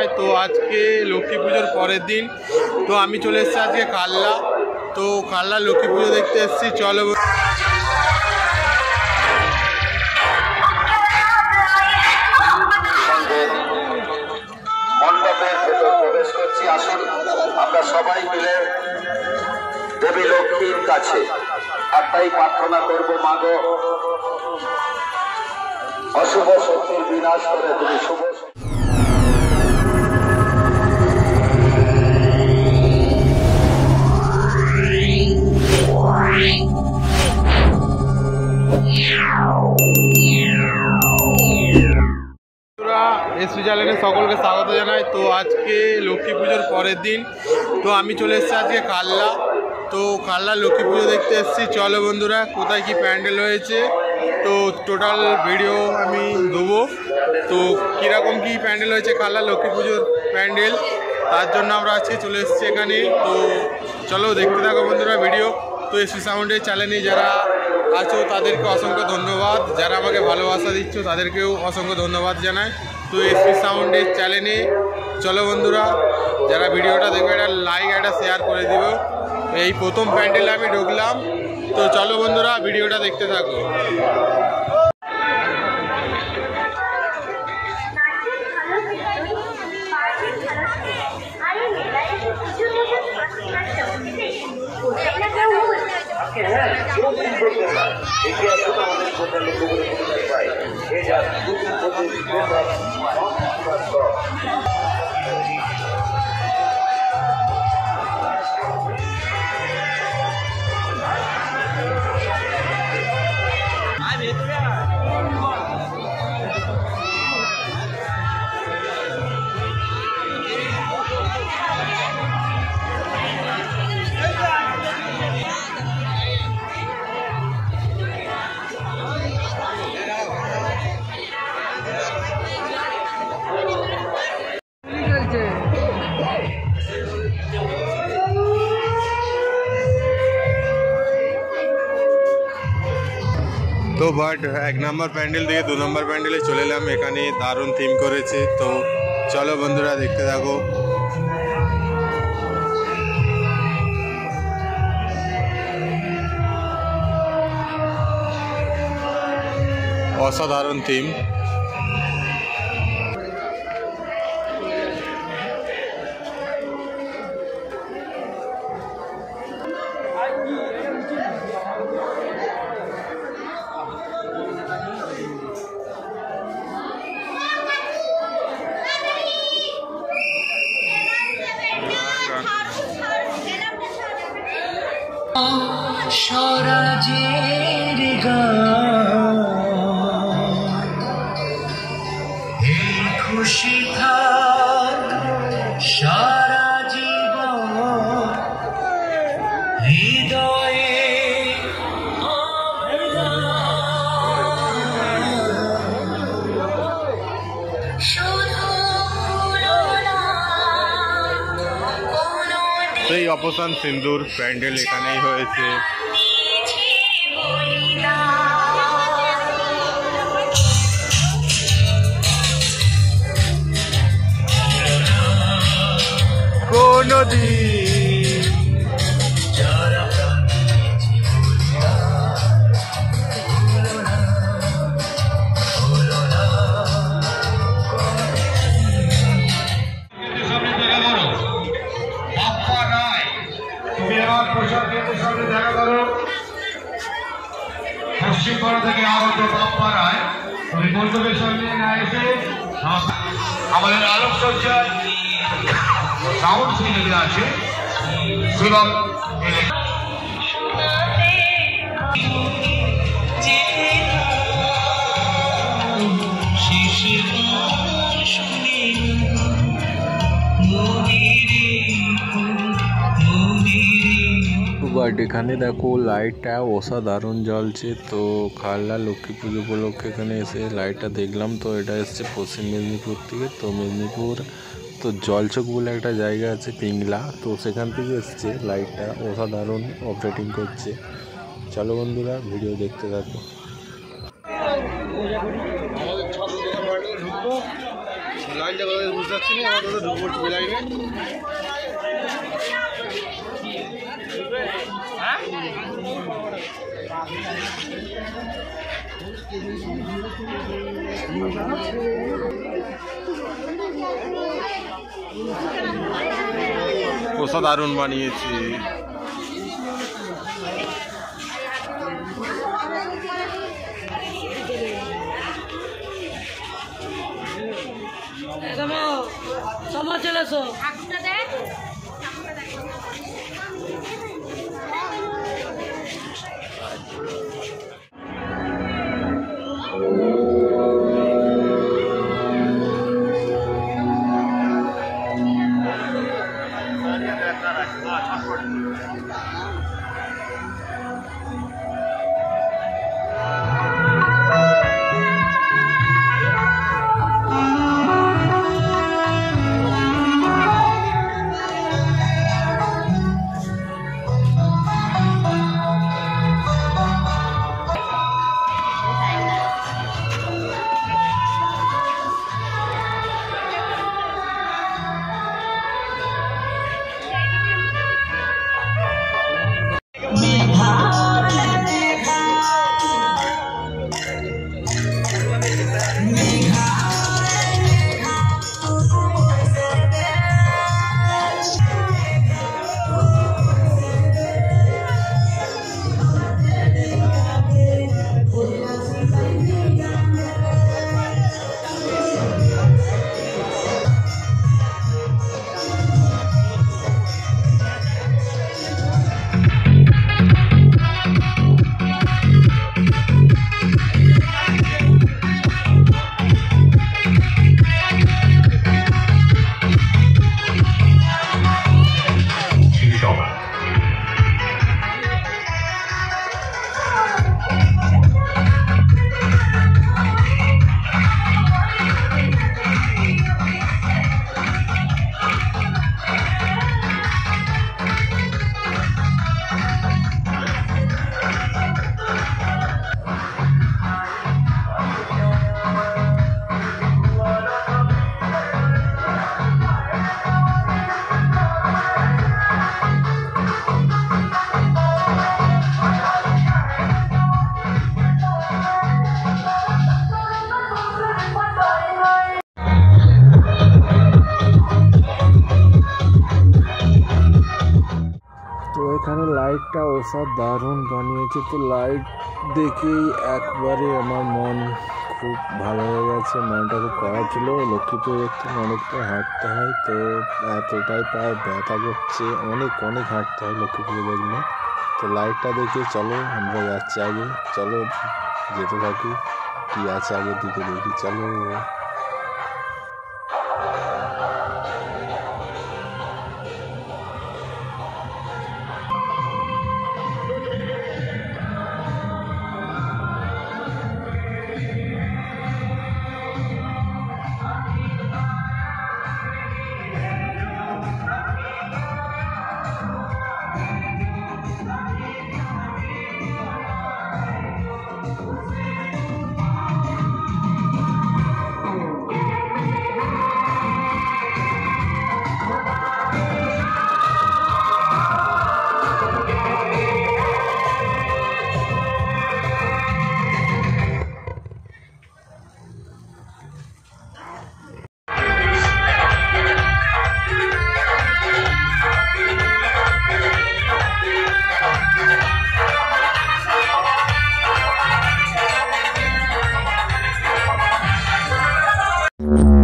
জানাই। তো আজকে লক্ষ্মী পুজোর পরের দিন, তো আমি চলে এসেছি আজকে কাল্লা। তো কাল্লা লক্ষ্মী পুজো দেখতে এসেছি। চলো মণ্ডপের ভেতর প্রবেশ করছি। আসুন আমরা সবাই মিলে দেবী লক্ষ্মীর কাছে একটাই প্রার্থনা করব, মাগো অশুভ শক্তির বিনাশ করে তুমি শুভ। এসপি চ্যানেলে সকলকে স্বাগত জানাই। তো আজকে লক্ষ্মী পুজোর পরের দিন, তো আমি চলে এসেছি আজকে কাল্লা। তো কাল্লা লক্ষ্মী পুজো দেখতে এসেছি। চলো বন্ধুরা, কোথায় কি প্যান্ডেল হয়েছে তো টোটাল ভিডিও আমি দেবো। তো কীরকম কি প্যান্ডেল হয়েছে কাল্লা লক্ষ্মী পুজোর প্যান্ডেল, তার জন্য আমরা আজকে চলে এসেছি এখানে। তো চলো দেখতে থাকো বন্ধুরা ভিডিও। তো এসপি সাউন্ডের চ্যানেলে যারা আছো তাদেরকে অসংখ্য ধন্যবাদ, যারা আমাকে ভালোবাসা দিচ্ছ তাদেরকেও অসংখ্য ধন্যবাদ জানাই। তো এসপি সাউন্ডের চ্যানেলে চলো বন্ধুরা, যারা ভিডিওটা দেখবে একটা লাইক একটা শেয়ার করে দিও। এই প্রথম প্যান্ডেলে আমি ঢুকলাম। তো চলো বন্ধুরা ভিডিওটা দেখতে থাকো। তো বাট 1 নম্বর প্যান্ডেল থেকে 2 নম্বর প্যান্ডেলে চলে এলাম। এখানে দারুণ থিম করেছে। তো চলো বন্ধুরা দেখতে থাকো। অসাধারণ থিম। স্বরাজের গান এই খুশি থাক সারা জীবন হৃদয়ে এই অপসান সিন্দুর প্যান্ডেল এখানেই হয়েছে। কোনদিন পশ্চিমবঙ্গ থেকে আগত বাপ্পা রায় মণ্ডপের সামনে না এসে আমাদের আলোকসজ্জায় সাউন্ড সিস্টেমে আছে শিবম বাট এখানে দেখো লাইটটা অসাধারণ জ্বলছে। তো কাল্লা লক্ষ্মী পুজো উপলক্ষে এখানে এসে লাইটটা দেখলাম। তো এটা এসছে পশ্চিম মেদিনীপুর থেকে। তো মেদিনীপুর তো জলচক বলে একটা জায়গা আছে পিংলা, তো সেখান থেকে এসছে লাইটটা অসাধারণ অপারেটিং করছে। চলো বন্ধুরা ভিডিও দেখতে থাকো। লাইনটা কোথায় বুঝতে পারছি না, আমার কোথাও ঢুকে পড়ছি লাইনে। কষা দারুণ বানিয়েছি। সময় চলে এসো। তো এখানে লাইটটা অসাধারণ বানিয়েছে। তো লাইট দেখেই একবারে আমার মন খুব ভালো হয়ে গেছে, মনটা খুব খারাপ ছিল। লক্ষ্মী পুজো দেখতে অনেকটা হাঁটতে হয়, তো এতটাই পায়ে ব্যথা করছে, অনেক হাঁটতে হয় লক্ষ্মী পুজো দেখলে। তো লাইটটা দেখে চলো আমরা যাচ্ছি আগে, চলো যেতে থাকি, কী আছে আগের দিকে দেখি, চলো। you.